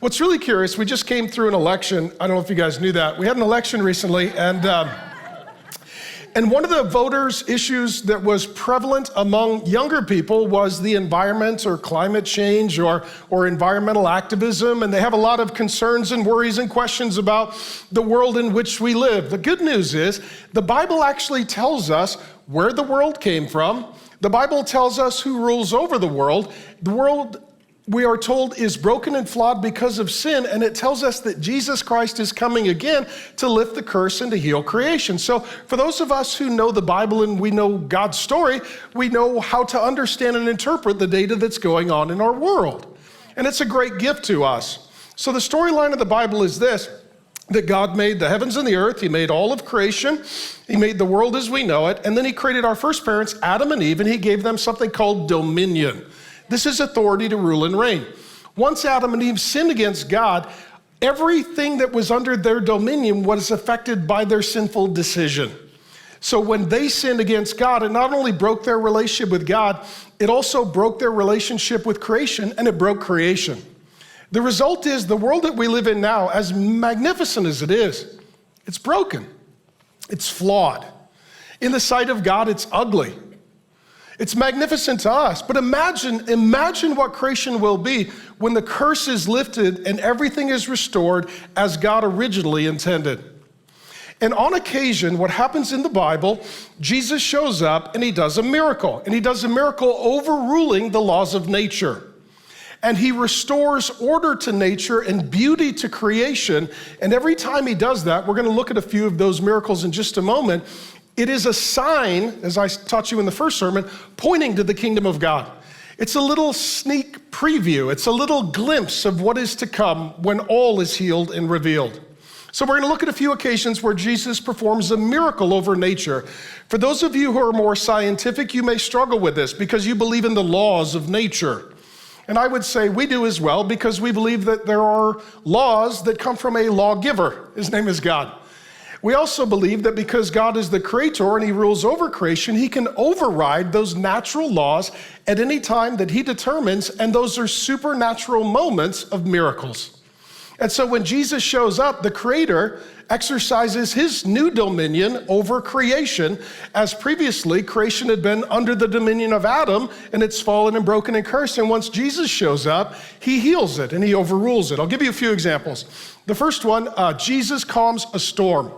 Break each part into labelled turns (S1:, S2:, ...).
S1: What's really curious, we just came through an election. I don't know if you guys knew that. We had an election recently, and one of the voters' issues that was prevalent among younger people was the environment or climate change or environmental activism, and they have a lot of concerns and worries and questions about the world in which we live. The good news is the Bible actually tells us where the world came from. The Bible tells us who rules over the world. The world, we are told, is broken and flawed because of sin, and it tells us that Jesus Christ is coming again to lift the curse and to heal creation. So for those of us who know the Bible and we know God's story, we know how to understand and interpret the data that's going on in our world. And it's a great gift to us. So the storyline of the Bible is this, that God made the heavens and the earth. He made all of creation. He made the world as we know it. And then he created our first parents, Adam and Eve, and he gave them something called dominion. This is authority to rule and reign. Once Adam and Eve sinned against God, everything that was under their dominion was affected by their sinful decision. So when they sinned against God, it not only broke their relationship with God, it also broke their relationship with creation, and it broke creation. The result is the world that we live in now, as magnificent as it is, it's broken. It's flawed. In the sight of God, it's ugly. It's magnificent to us, but imagine what creation will be when the curse is lifted and everything is restored as God originally intended. And on occasion, what happens in the Bible, Jesus shows up and he does a miracle. And he does a miracle overruling the laws of nature. And he restores order to nature and beauty to creation. And every time he does that, we're going to look at a few of those miracles in just a moment. It is a sign, as I taught you in the first sermon, pointing to the kingdom of God. It's a little sneak preview. It's a little glimpse of what is to come when all is healed and revealed. So we're going to look at a few occasions where Jesus performs a miracle over nature. For those of you who are more scientific, you may struggle with this because you believe in the laws of nature. And I would say we do as well because we believe that there are laws that come from a lawgiver. His name is God. We also believe that because God is the creator and he rules over creation, he can override those natural laws at any time that he determines, and those are supernatural moments of miracles. And so when Jesus shows up, the creator exercises his new dominion over creation, as previously creation had been under the dominion of Adam, and it's fallen and broken and cursed. And once Jesus shows up, he heals it and he overrules it. I'll give you a few examples. The first one, Jesus calms a storm.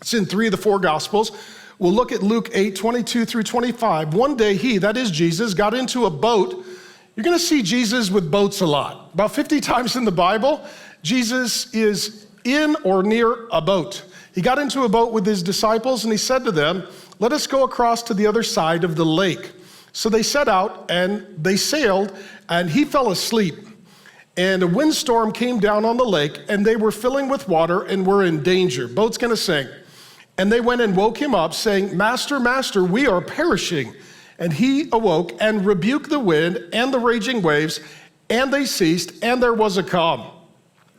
S1: It's in 3 of the 4 Gospels. We'll look at Luke 8:22 through 25. One day he, that is Jesus, got into a boat. You're going to see Jesus with boats a lot. About 50 times in the Bible, Jesus is in or near a boat. He got into a boat with his disciples and he said to them, "Let us go across to the other side of the lake." So they set out and they sailed, and he fell asleep. And a windstorm came down on the lake, and they were filling with water and were in danger. Boat's going to sink. And they went and woke him up, saying, "Master, Master, we are perishing." And he awoke and rebuked the wind and the raging waves, and they ceased, and there was a calm.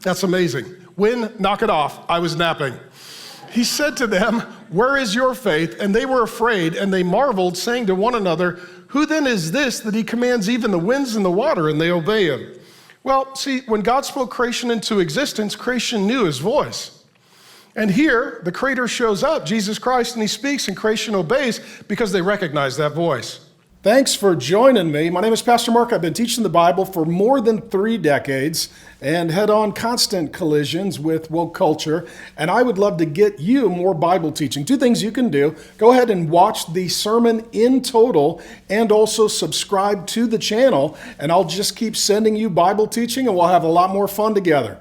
S1: That's amazing. Wind, knock it off. I was napping. He said to them, "Where is your faith?" And they were afraid, and they marveled, saying to one another, "Who then is this that he commands even the winds and the water, and they obey him?" Well, see, when God spoke creation into existence, creation knew his voice. And here, the creator shows up, Jesus Christ, and he speaks, and creation obeys because they recognize that voice. Thanks for joining me. My name is Pastor Mark. I've been teaching the Bible for more than 3 decades and head on constant collisions with woke culture. And I would love to get you more Bible teaching. 2 things you can do. Go ahead and watch the sermon in total and also subscribe to the channel. And I'll just keep sending you Bible teaching, and we'll have a lot more fun together.